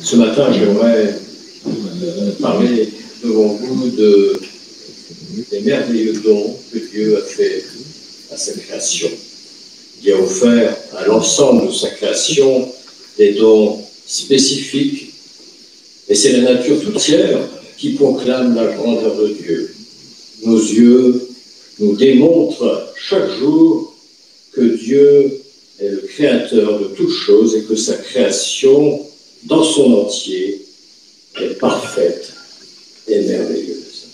Ce matin, j'aimerais parler devant vous des merveilleux dons que Dieu a fait à sa création. Il a offert à l'ensemble de sa création des dons spécifiques, et c'est la nature tout entière qui proclame la grandeur de Dieu. Nos yeux nous démontrent chaque jour que Dieu est le créateur de toutes choses et que sa création, dans son entier, est parfaite et merveilleuse.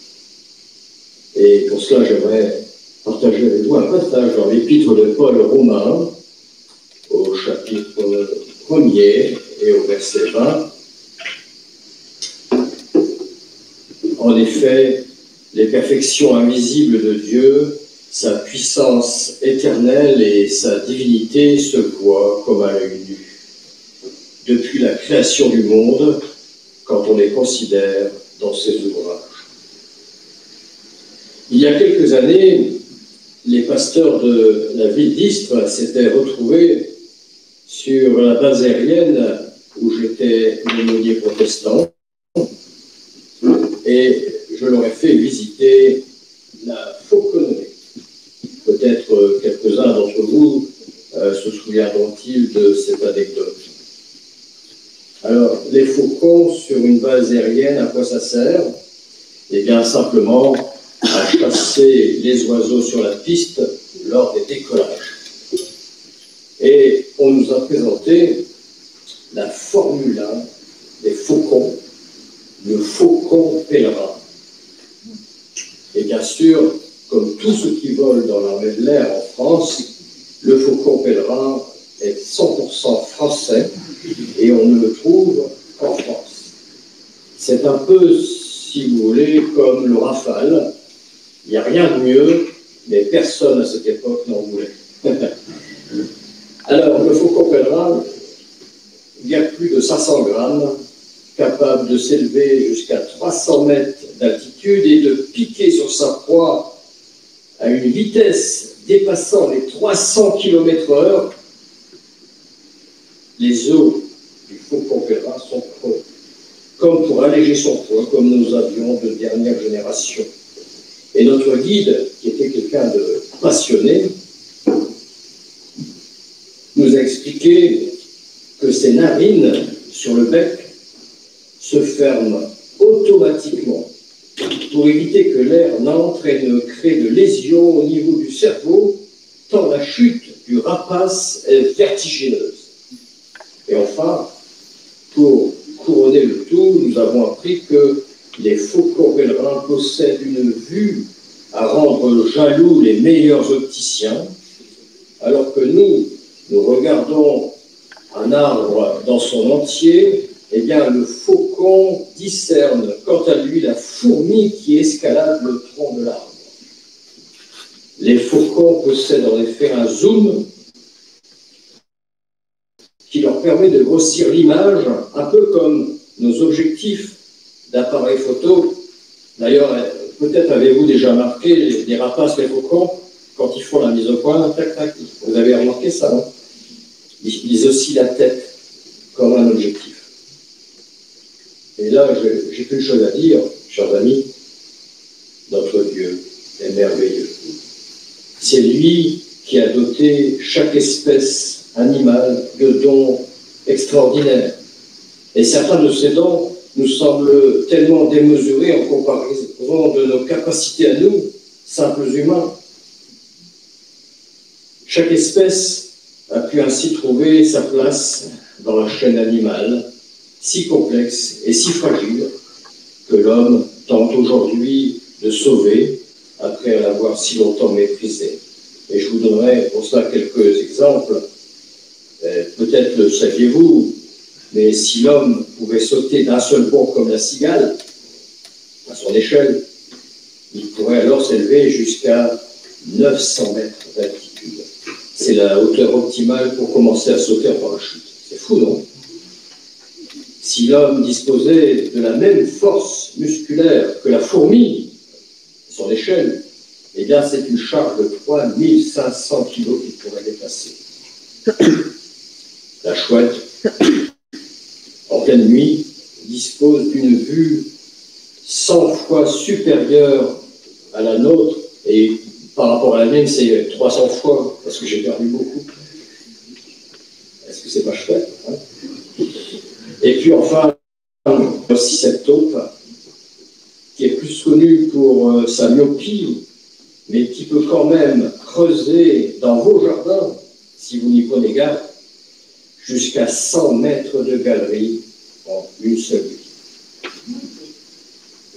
Et pour cela, j'aimerais partager avec vous un passage dans l'épître de Paul aux Romains, au chapitre 1er et au verset 20. En effet, les perfections invisibles de Dieu, sa puissance éternelle et sa divinité se voient comme à l'œil nu. Depuis la création du monde, quand on les considère dans ses ouvrages. Il y a quelques années, les pasteurs de la ville d'Istres s'étaient retrouvés sur la base aérienne où j'étais l'aumônier protestant, et je leur ai fait visiter la fauconnerie. Peut-être quelques-uns d'entre vous se souviendront-ils de cette anecdote. Alors, les faucons sur une base aérienne, à quoi ça sert? Eh bien, simplement à chasser les oiseaux sur la piste lors des décollages. Et on nous a présenté la Formule 1 des faucons, le faucon pèlerin. Et bien sûr, comme tous ceux qui volent dans l'armée de l'air en France, le faucon pèlerin est 100% français et on ne le trouve qu'en France. C'est un peu, si vous voulez, comme le Rafale. Il n'y a rien de mieux, mais personne à cette époque n'en voulait. Alors, le faucon pèlerin, il y a plus de 500 grammes, capable de s'élever jusqu'à 300 mètres d'altitude et de piquer sur sa proie à une vitesse dépassant les 300 km/h. Les os du faucon pèlerin sont creux, comme pour alléger son poids, comme nos avions de dernière génération. Et notre guide, qui était quelqu'un de passionné, nous a expliqué que ses narines sur le bec se ferment automatiquement pour éviter que l'air n'entre et ne crée de lésions au niveau du cerveau, tant la chute du rapace est vertigineuse. Et enfin, pour couronner le tout, nous avons appris que les faucons pèlerins possèdent une vue à rendre jaloux les meilleurs opticiens, alors que nous regardons un arbre dans son entier. Eh bien, le faucon discerne, quant à lui, la fourmi qui escalade le tronc de l'arbre. Les faucons possèdent en effet un zoom qui leur permet de grossir l'image, un peu comme nos objectifs d'appareil photo. D'ailleurs, peut-être avez-vous déjà marqué les rapaces, les faucons, quand ils font la mise au point, tac, tac. Vous avez remarqué ça, non? Ils oscillent la tête comme un objectif. Et là, j'ai qu'une chose à dire, chers amis, notre Dieu est merveilleux. C'est lui qui a doté chaque espèce animale de dons extraordinaires. Et certains de ces dons nous semblent tellement démesurés en comparaison de nos capacités à nous, simples humains. Chaque espèce a pu ainsi trouver sa place dans la chaîne animale, si complexe et si fragile que l'homme tente aujourd'hui de sauver après l'avoir si longtemps méprisé. Et je vous donnerai pour cela quelques exemples. Peut-être le saviez-vous, mais si l'homme pouvait sauter d'un seul bond comme la cigale, à son échelle, il pourrait alors s'élever jusqu'à 900 mètres d'altitude. C'est la hauteur optimale pour commencer à sauter en parachute. C'est fou, non? Si l'homme disposait de la même force musculaire que la fourmi, à son échelle, eh bien c'est une charge de 3500 kg qu'il pourrait déplacer. La chouette, en pleine nuit, dispose d'une vue 100 fois supérieure à la nôtre, et par rapport à la mienne, c'est 300 fois, parce que j'ai perdu beaucoup. Est-ce que c'est pas chouette, hein? Et puis enfin, aussi cette taupe, qui est plus connue pour sa myopie, mais qui peut quand même creuser dans vos jardins, si vous n'y prenez garde, jusqu'à 100 mètres de galerie en une seule nuit.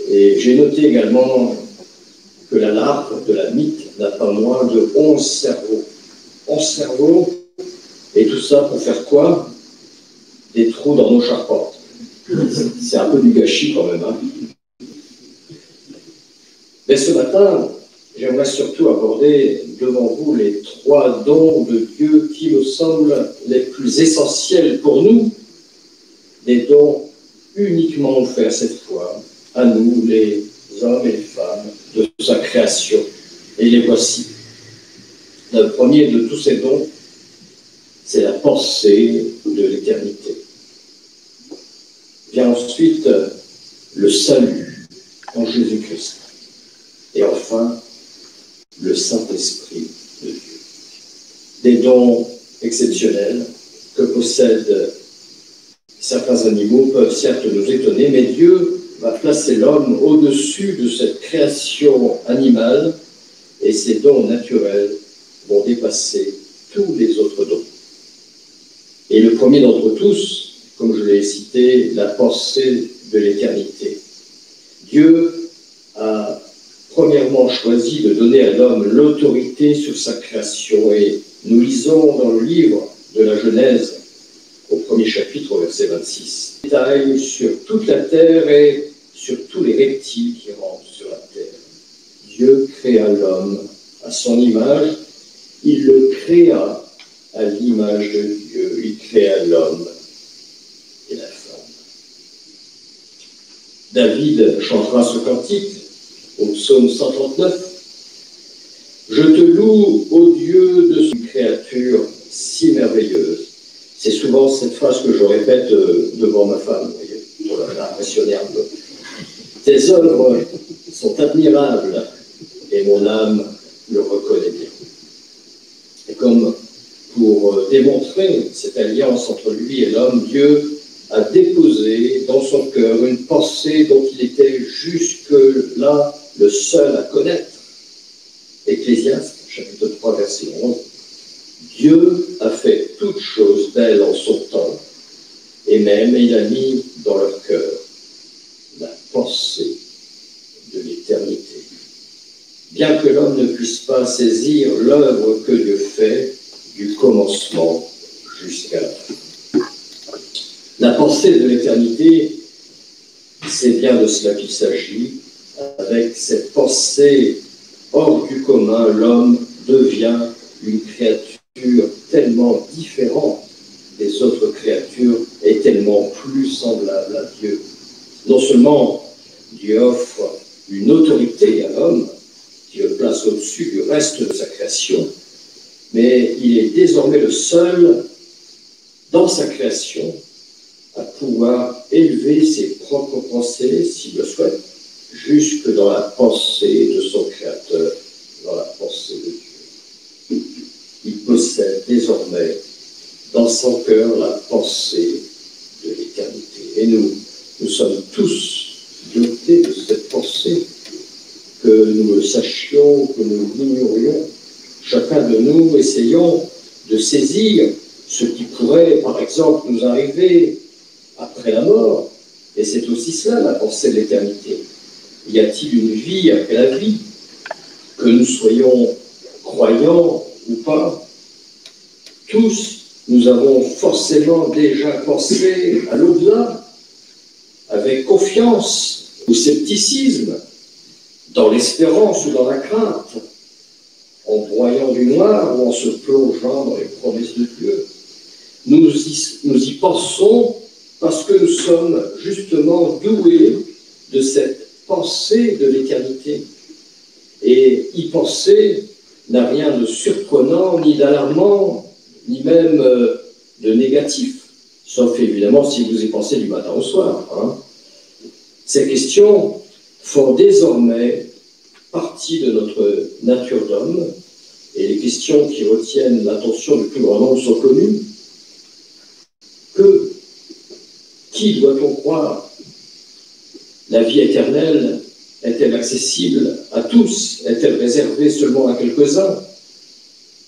Et j'ai noté également que la larve de la mythe n'a pas moins de 11 cerveaux. 11 cerveaux, et tout ça pour faire quoi? Des trous dans nos charpentes. C'est un peu du gâchis quand même, hein. Mais ce matin, j'aimerais surtout aborder devant vous les 3 dons de Dieu qui me semblent les plus essentiels pour nous, des dons uniquement offerts cette fois à nous, les hommes et les femmes de sa création. Et les voici. Le premier de tous ces dons, c'est la pensée de l'éternité. Vient ensuite le salut en Jésus-Christ. Et enfin, le Saint-Esprit de Dieu. Des dons exceptionnels que possèdent certains animaux peuvent certes nous étonner, mais Dieu va placer l'homme au-dessus de cette création animale et ses dons naturels vont dépasser tous les autres dons. Et le premier d'entre tous, comme je l'ai cité, la pensée de l'éternité. Dieu a premièrement choisi de donner à l'homme l'autorité sur sa création. Et nous lisons dans le livre de la Genèse, au premier chapitre, au verset 26, « Détail sur toute la terre et sur tous les reptiles qui rampent sur la terre. Dieu créa l'homme à son image, il le créa à l'image de Dieu, il créa l'homme et la femme. » David chantera ce cantique au psaume 139. « Je te loue, ô Dieu, de cette créature si merveilleuse. » C'est souvent cette phrase que je répète devant ma femme, vous voyez, pour l'impressionner un peu. « Tes œuvres sont admirables et mon âme le reconnaît bien. » Et comme pour démontrer cette alliance entre lui et l'homme, Dieu a déposé dans son cœur une pensée dont il était jusque-là le seul à connaître. Ecclésiaste, chapitre 3, verset 11. Dieu a fait toutes choses belles en son temps, et même il a mis dans leur cœur la pensée de l'éternité. Bien que l'homme ne puisse pas saisir l'œuvre que Dieu fait du commencement jusqu'à la fin. La pensée de l'éternité, c'est bien de cela qu'il s'agit. Avec cette pensée hors du commun, l'homme devient une créature tellement différente des autres créatures et tellement plus semblable à Dieu. Non seulement Dieu offre une autorité à l'homme, qui le place au-dessus du reste de sa création, mais il est désormais le seul dans sa création à pouvoir élever ses propres pensées, s'il le souhaite, jusque dans la pensée de son Créateur, dans la pensée de Dieu. Il possède désormais dans son cœur la pensée de l'éternité. Et nous sommes tous dotés de cette pensée, que nous le sachions, que nous l'ignorions. Chacun de nous essayons de saisir ce qui pourrait, par exemple, nous arriver après la mort. Et c'est aussi cela, la pensée de l'éternité. Y a-t-il une vie après la vie? Que nous soyons croyants ou pas, tous, nous avons forcément déjà pensé à l'au-delà, avec confiance ou scepticisme, dans l'espérance ou dans la crainte, en broyant du noir ou en se plongeant dans les promesses de Dieu. Nous y pensons parce que nous sommes justement doués de cette pensée de l'éternité. Et y penser n'a rien de surprenant, ni d'alarmant, ni même de négatif. sauf évidemment si vous y pensez du matin au soir. Hein. Ces questions font désormais partie de notre nature d'homme, et les questions qui retiennent l'attention du plus grand nombre sont connues. Qui doit-on croire? La vie éternelle est-elle accessible à tous? Est-elle réservée seulement à quelques-uns?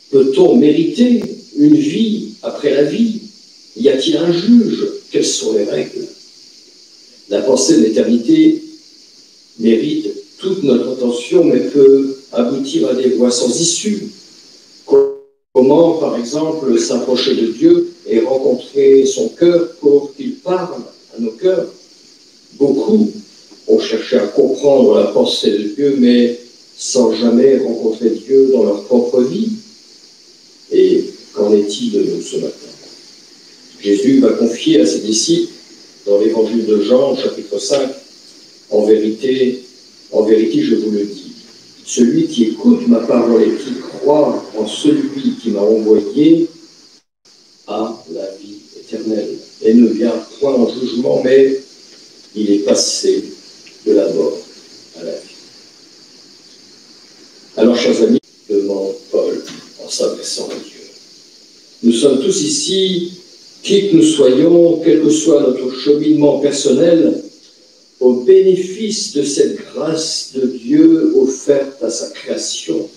Peut-on mériter une vie après la vie? Y a-t-il un juge? Quelles sont les règles? La pensée de l'éternité mérite toute notre attention, mais peut aboutir à des voies sans issue. Comment, par exemple, s'approcher de Dieu et rencontrer son cœur pour qu'il parle à nos cœurs? Beaucoup ont cherché à comprendre la pensée de Dieu, mais sans jamais rencontrer Dieu dans leur propre vie. Et qu'en est-il de nous ce matin? Jésus va confier à ses disciples, dans l'évangile de Jean, chapitre 5, en vérité, je vous le dis, celui qui écoute ma parole et qui croit en celui qui m'a envoyé a la vie éternelle et ne vient point en jugement, mais il est passé de la mort à la vie. Alors, chers amis, demande Paul en s'adressant à Dieu. Nous sommes tous ici, qui que nous soyons, quel que soit notre cheminement personnel, au bénéfice de cette grâce de Dieu offerte à sa création.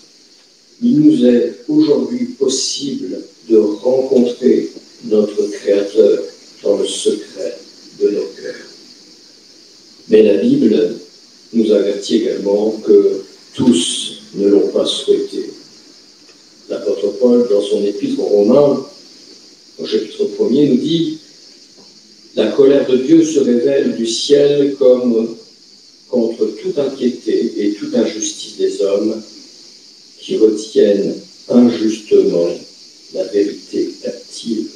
Il nous est aujourd'hui possible de rencontrer notre Créateur dans le secret de nos cœurs. Mais la Bible nous avertit également que tous ne l'ont pas souhaité. L'apôtre Paul, dans son épître aux Romains, au chapitre 1er, nous dit « La colère de Dieu se révèle du ciel comme contre toute impiété et toute injustice des hommes qui retiennent injustement la vérité captive.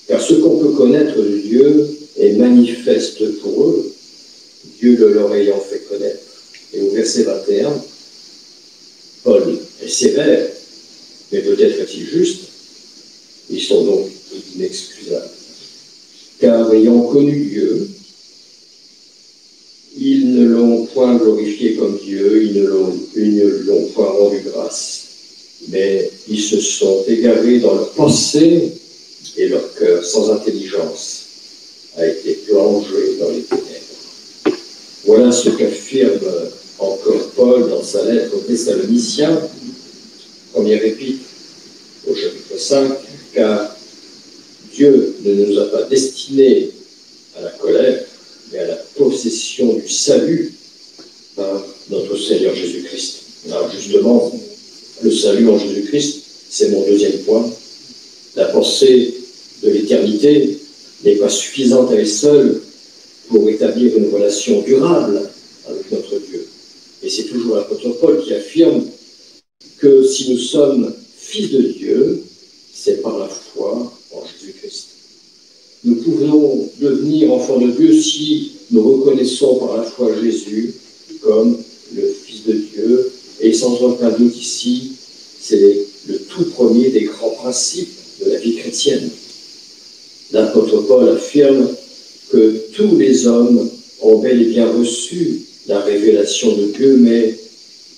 Car ce qu'on peut connaître de Dieu est manifeste pour eux, Dieu le leur ayant fait connaître. » Et au verset 21, Paul est sévère, mais peut-être est-il juste. Ils sont donc inexcusables. Car ayant connu Dieu, ils ne l'ont point glorifié comme Dieu, ils ne l'ont point rendu grâce, mais ils se sont égarés dans leurs pensées et leur cœur sans intelligence a été plongé dans les ténèbres. Voilà ce qu'affirme encore Paul dans sa lettre aux Thessaloniciens, première épître au chapitre 5, car Dieu ne nous a pas destinés à la colère, mais à la possession du salut par notre Seigneur Jésus-Christ. Alors justement, le salut en Jésus-Christ, c'est mon deuxième point. La pensée de l'éternité n'est pas suffisante à elle seule pour établir une relation durable avec notre Dieu. Et c'est toujours l'apôtre Paul qui affirme que si nous sommes fils de Dieu, c'est par la foi en Jésus-Christ. Nous pouvons devenir enfants de Dieu si nous reconnaissons par la foi Jésus comme le Fils de Dieu. Et sans aucun doute ici, c'est le tout premier des grands principes de la vie chrétienne. L'apôtre Paul affirme que tous les hommes ont bel et bien reçu la révélation de Dieu, mais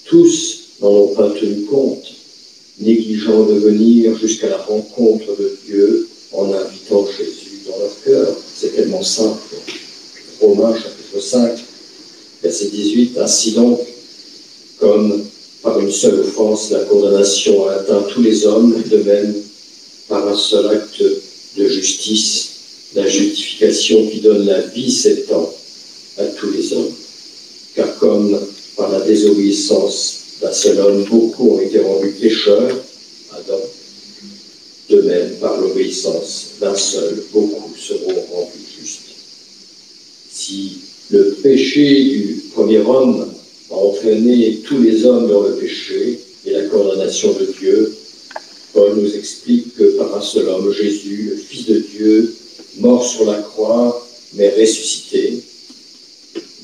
tous n'en ont pas tenu compte, négligeant de venir jusqu'à la rencontre de Dieu en invitant Jésus dans leur cœur. C'est tellement simple. Romains chapitre 5, verset 18, ainsi donc, comme par une seule offense, la condamnation a atteint tous les hommes, de même, par un seul acte de justice, la justification qui donne la vie s'étend à tous les hommes. Car comme par la désobéissance d'un seul homme, beaucoup ont été rendus pécheurs, Adam, de même, par l'obéissance d'un seul, beaucoup seront rendus justes. Si le péché du premier homme a entraîné tous les hommes dans le péché et la condamnation de Dieu, Paul nous explique que par un seul homme, Jésus, le Fils de Dieu, mort sur la croix, mais ressuscité,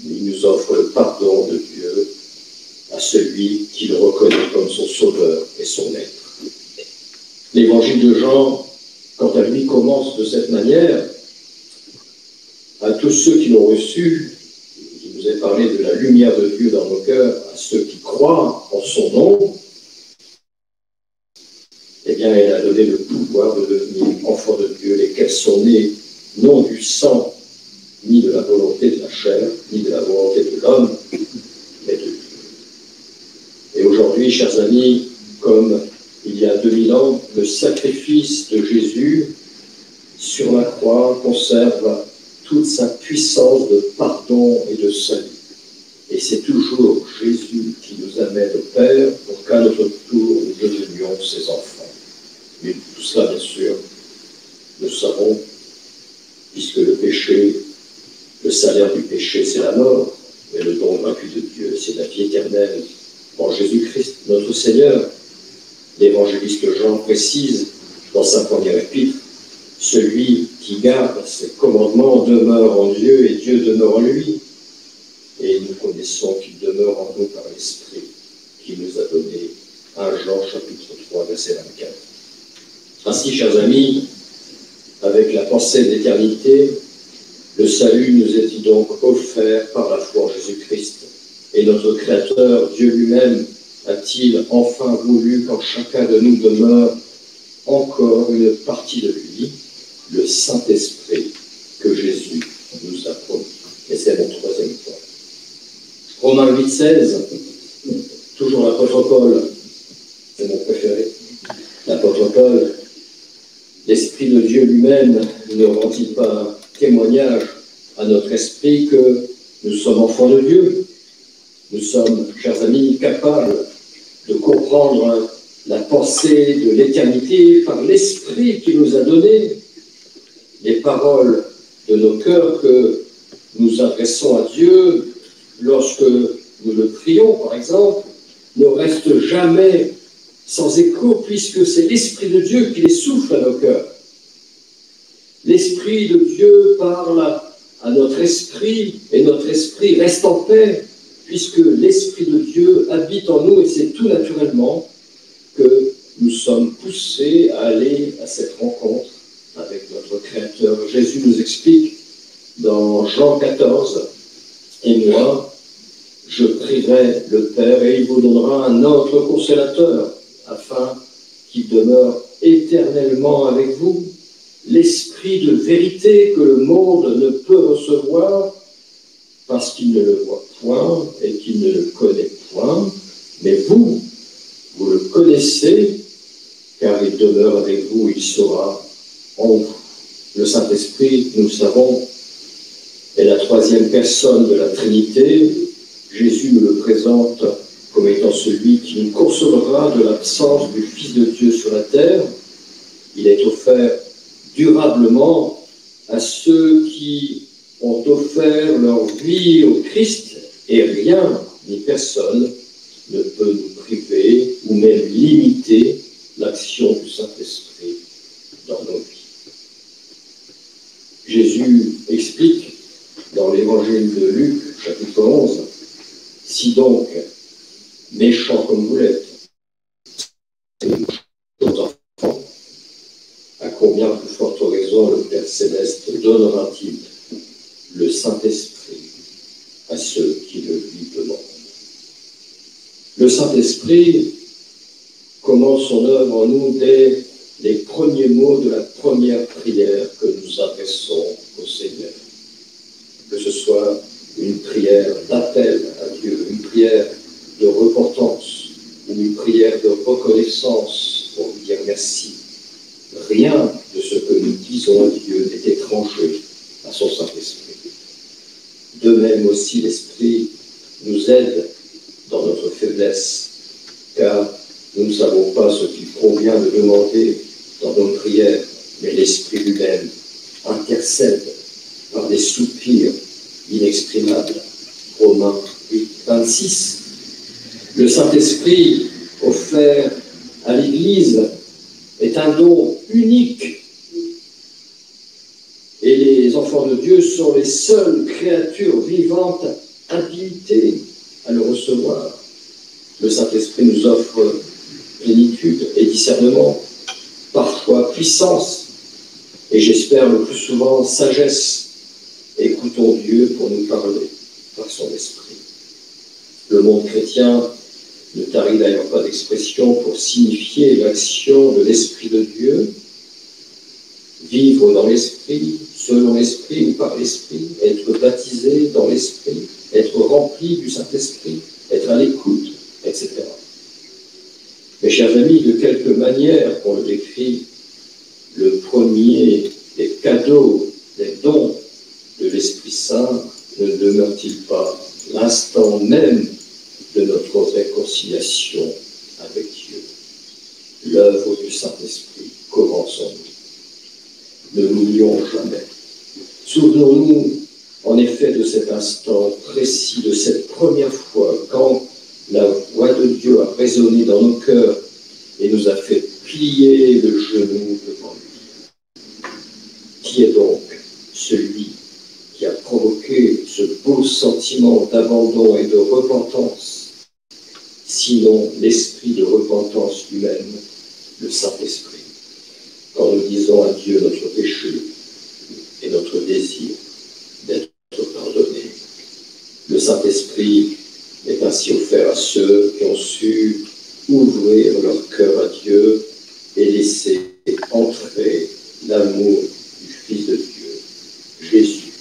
il nous offre le pardon de Dieu à celui qui le reconnaît comme son sauveur et son maître. L'évangile de Jean quant à lui, commence de cette manière. À tous ceux qui l'ont reçu, il nous a parlé de la lumière de Dieu dans nos cœurs, à ceux qui croient en son nom, eh bien, elle a donné le pouvoir de devenir enfants de Dieu, lesquels sont nés non du sang, ni de la volonté de la chair, ni de la volonté de l'homme, mais de Dieu. Et aujourd'hui, chers amis, comme il y a 2000 ans, le sacrifice de Jésus sur la croix conserve toute sa puissance de pardon et de salut. Et c'est toujours Jésus qui nous amène au Père pour qu'à notre tour, nous devenions ses enfants. Mais tout cela, bien sûr, nous savons, puisque le péché, le salaire du péché, c'est la mort, mais le don vaincu de Dieu, c'est la vie éternelle en Jésus-Christ, notre Seigneur. L'évangéliste Jean précise dans sa première épître, celui qui garde ses commandements demeure en Dieu et Dieu demeure en lui. Et nous connaissons qu'il demeure en nous par l'Esprit qu'il nous a donné. 1 Jean chapitre 3, verset 24. Ainsi, chers amis, avec la pensée d'éternité, le salut nous est donc offert par la foi en Jésus-Christ. Et notre Créateur, Dieu lui-même, a-t-il enfin voulu qu'en chacun de nous demeure encore une partie de lui, le Saint-Esprit que Jésus nous a promis. Et c'est mon troisième point. Romains 8, 16, toujours l'apôtre Paul, c'est mon préféré. L'apôtre Paul, l'Esprit de Dieu lui-même ne rend-il pas témoignage à notre esprit que nous sommes enfants de Dieu? Nous sommes, chers amis, capables de comprendre la pensée de l'éternité par l'Esprit qui nous a donné. Les paroles de nos cœurs que nous adressons à Dieu lorsque nous le prions, par exemple, ne restent jamais sans écho, puisque c'est l'Esprit de Dieu qui les souffle à nos cœurs. L'Esprit de Dieu parle à notre esprit, et notre esprit reste en paix, puisque l'Esprit de Dieu habite en nous, et c'est tout naturellement que nous sommes poussés à aller à cette rencontre avec notre Créateur. Jésus nous explique dans Jean 14, « Et moi, je prierai le Père, et il vous donnera un autre consolateur, afin qu'il demeure éternellement avec vous, l'Esprit de vérité que le monde ne peut recevoir, parce qu'il ne le voit point et qu'il ne le connaît point, mais vous, vous le connaissez, car il demeure avec vous, il sera en vous. » Le Saint-Esprit, nous le savons, est la troisième personne de la Trinité. Jésus nous le présente comme étant celui qui nous consolera de l'absence du Fils de Dieu sur la terre. Il est offert durablement à ceux qui ont offert leur vie au Christ, et rien ni personne ne peut nous priver ou même limiter l'action du Saint-Esprit dans nos vies. Jésus explique dans l'évangile de Luc, chapitre 11, « Si donc, méchants comme vous l'êtes, aux enfants, à combien plus forte raison le Père Céleste donnera-t-il le Saint-Esprit à ceux qui le lui demandent ?» Le Saint-Esprit commence son œuvre en nous dès les premiers mots de la première prière que nous adressons au Seigneur. Que ce soit une prière d'appel à Dieu, une prière de repentance, ou une prière de reconnaissance pour lui dire merci. Rien de ce que nous disons à Dieu n'est étranger à son Saint-Esprit. De même aussi, l'Esprit nous aide dans notre faiblesse, car nous ne savons pas ce qu'il convient de demander dans nos prières, mais l'Esprit lui-même intercède par des soupirs inexprimables. Romains 8, 26. Le Saint-Esprit offert à l'Église est un don unique, et les enfants de Dieu sont les seules créatures vivantes habilitées à le recevoir. Le Saint-Esprit nous offre plénitude et discernement, parfois puissance, et j'espère le plus souvent sagesse. Écoutons Dieu pour nous parler par son esprit. Le monde chrétien ne tarit d'ailleurs pas d'expression pour signifier l'action de l'Esprit de Dieu. Vivre dans l'Esprit, selon l'Esprit ou par l'Esprit, être baptisé dans l'Esprit, être rempli du Saint-Esprit, être à l'écoute, etc. Mes chers amis, de quelque manière qu'on le décrit, le premier des cadeaux, des dons de l'Esprit Saint ne demeure-t-il pas l'instant même de notre réconciliation avec Dieu? L'œuvre du Saint-Esprit commence en nous. Ne l'oublions jamais. Souvenons-nous en effet de cet instant précis, de cette première fois quand la voix de Dieu a résonné dans nos cœurs et nous a fait plier le genou devant lui. Qui est donc celui qui a provoqué ce beau sentiment d'abandon et de repentance, sinon l'esprit de repentance lui-même, le Saint-Esprit, quand nous disons à Dieu notre péché et notre désir d'être pardonné. Le Saint-Esprit est ainsi offert à ceux qui ont su ouvrir leur cœur à Dieu et laisser entrer l'amour du Fils de Dieu, Jésus,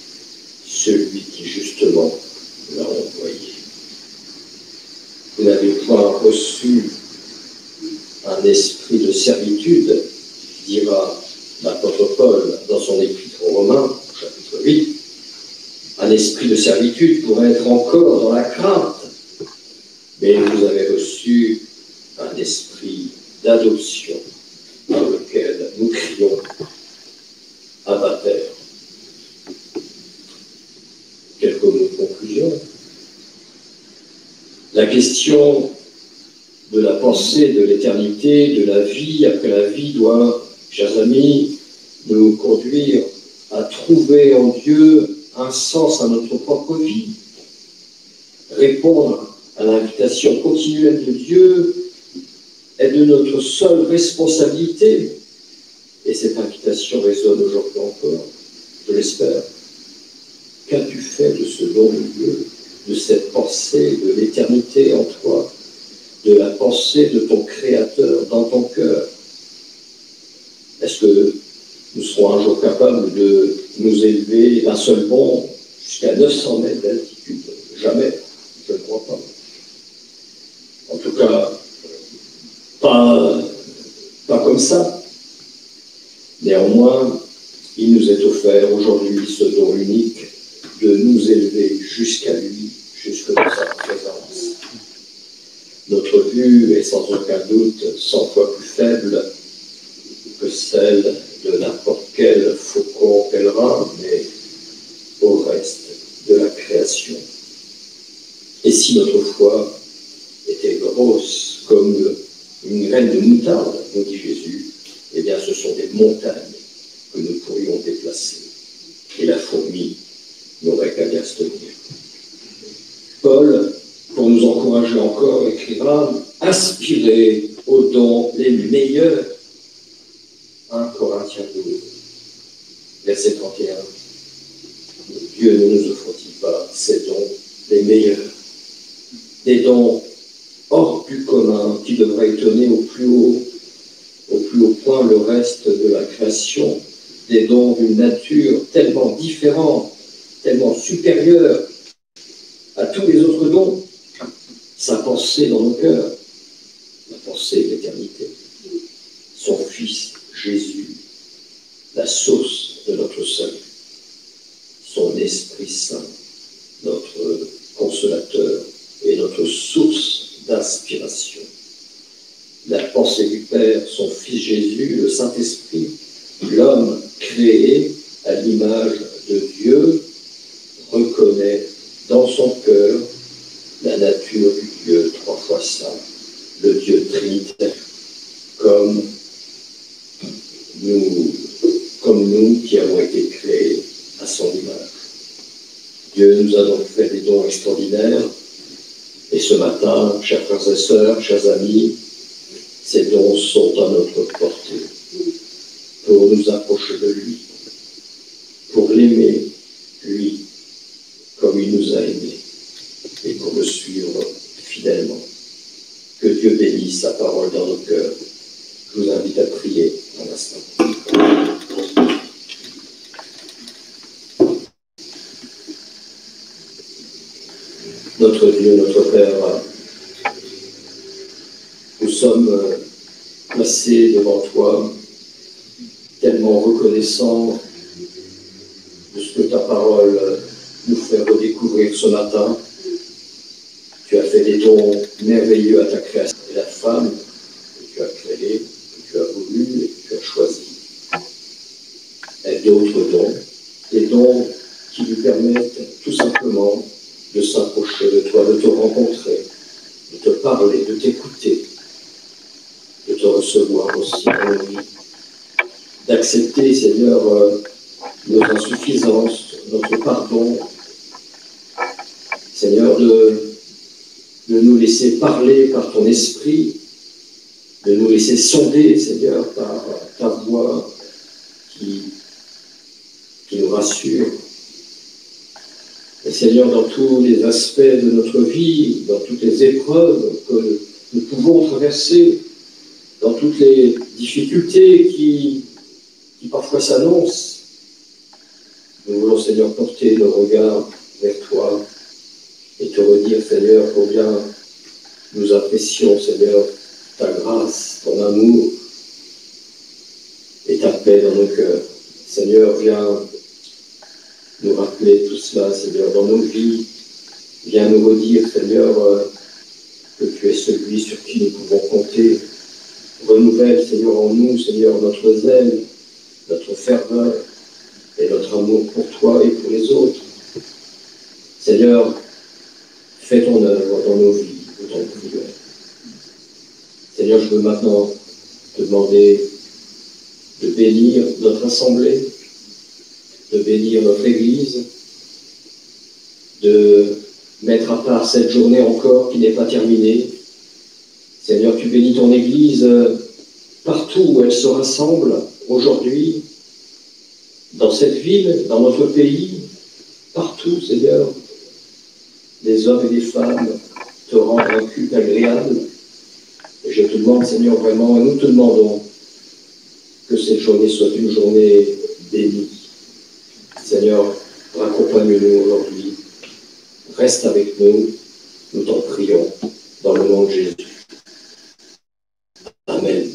celui qui justement l'a envoyé. Vous n'avez point reçu un esprit de servitude, dira l'apôtre Paul dans son épître aux Romains, chapitre 8, un esprit de servitude pour être encore dans la crainte, mais vous avez reçu un esprit d'adoption par lequel nous crions Abba Père. Quelques mots de conclusion. La question de la pensée de l'éternité, de la vie après la vie doit, chers amis, nous conduire à trouver en Dieu un sens à notre propre vie, répondre à l'invitation continuelle de Dieu est de notre seule responsabilité. Et cette invitation résonne aujourd'hui encore, je l'espère. Qu'as-tu fait de ce don de Dieu, de cette pensée de l'éternité en toi, de la pensée de ton Créateur dans ton cœur? Est-ce que nous serons un jour capables de nous élever d'un seul bond jusqu'à 900 mètres d'altitude? Jamais, je ne crois pas. En tout cas, pas comme ça. Néanmoins, il nous est offert aujourd'hui ce don unique de nous élever jusqu'à lui, jusque dans sa présence. Notre vue est sans aucun doute 100 fois plus faible que celle de n'importe quel faucon pèlerin, mais au reste de la création. Et si notre foi était grosse comme une graine de moutarde, nous dit Jésus, eh bien ce sont des montagnes que nous pourrions déplacer. Et la fourmi n'aurait qu'à bien se tenir. Paul, pour nous encourager encore, écrira « Aspirez aux dons les meilleurs ». 1 Corinthiens 12, verset 31. Dieu ne nous offre-t-il pas ces dons les meilleurs, des dons hors du commun qui devraient étonner au plus haut point le reste de la création, des dons d'une nature tellement différente, tellement supérieure à tous les autres dons, sa pensée dans nos cœurs, la pensée de l'éternité, son Fils Jésus, la source de notre salut, son Esprit Saint, notre consolateur et notre source d'inspiration. La pensée du Père, son Fils Jésus, le Saint-Esprit, l'homme créé à l'image de Dieu, reconnaît dans son cœur la nature du Dieu trois fois saint, le Dieu trinitaire, comme nous qui avons été créés à son image. Dieu nous a donc fait des dons extraordinaires, et ce matin, chers frères et sœurs, chers amis, ces dons sont à notre portée. pour nous approcher de lui, pour l'aimer, lui, comme il nous a aimés, et pour le suivre fidèlement. Que Dieu bénisse sa parole dans nos cœurs. Je vous invite à prier un instant. Notre Dieu, notre Père, nous sommes placés devant toi, tellement reconnaissants de ce que ta parole nous fait redécouvrir ce matin. Tu as fait des dons merveilleux à ta création. Et la femme que tu as créée, que tu as voulu et que tu as choisie. Et d'autres dons, des dons qui lui permettent tout simplement de s'approcher de toi, de te rencontrer, de te parler, de t'écouter, de te recevoir aussi dans nos vies, d'accepter, Seigneur, nos insuffisances, notre pardon, Seigneur, de nous laisser parler par ton esprit, de nous laisser sonder, Seigneur, par ta voix qui nous rassure. Et Seigneur, dans tous les aspects de notre vie, dans toutes les épreuves que nous pouvons traverser, dans toutes les difficultés qui parfois s'annoncent, nous voulons, Seigneur, porter nos regards vers toi et te redire, Seigneur, combien nous apprécions, Seigneur, ta grâce, ton amour et ta paix dans nos cœurs. Seigneur, viens nous rappeler tout cela, Seigneur, dans nos vies. Viens nous redire, Seigneur, que tu es celui sur qui nous pouvons compter. Renouvelle, Seigneur, en nous, Seigneur, notre zèle, notre ferveur et notre amour pour toi et pour les autres. Seigneur, fais ton œuvre dans nos vies, nous t'en prions. Seigneur, je veux maintenant te demander de bénir notre assemblée, de bénir notre Église, de mettre à part cette journée encore qui n'est pas terminée. Seigneur, tu bénis ton Église partout où elle se rassemble aujourd'hui, dans cette ville, dans notre pays, partout, Seigneur, les hommes et les femmes te rendent un culte agréable. Et je te demande, Seigneur, vraiment, et nous te demandons que cette journée soit une journée bénie. Seigneur, accompagne-nous aujourd'hui. Reste avec nous, nous t'en prions, dans le nom de Jésus. Amen.